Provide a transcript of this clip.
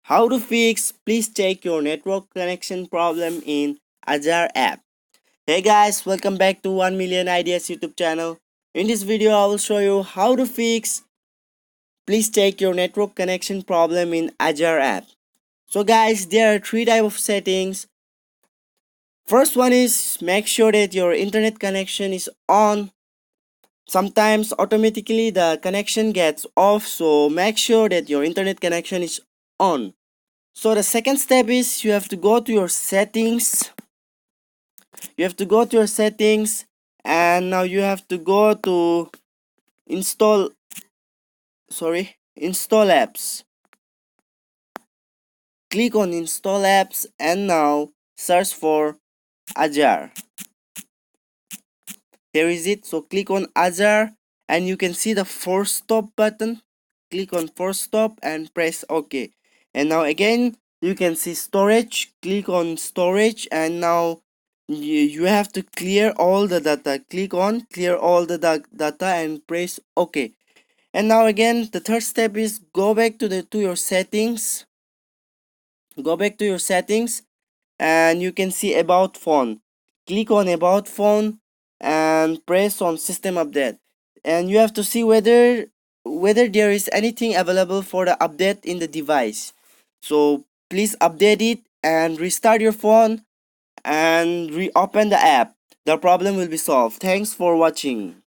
How to fix please check your network connection problem in Azar app. Hey guys, welcome back to 1 Million Ideas YouTube channel. In this video I will show you how to fix please check your network connection problem in Azar app. So guys, there are three types of settings. First one is make sure that your internet connection is on. Sometimes automatically the connection gets off, so make sure that your internet connection is on. So the second step is you have to go to your settings. And now you have to go to install install apps. Click on install apps and now search for Azar. Here is it. So click on Azar and you can see the force stop button. Click on force stop and press OK. And now again you can see storage. Click on storage and now you have to clear all the data. Click on clear all the data and press OK. And now again the third step is go back to your settings. Go back to your settings and you can see about phone. Click on about phone and press on system update, and you have to see whether there is anything available for the update in the device. So please update it and restart your phone and reopen the app. The problem will be solved. Thanks for watching.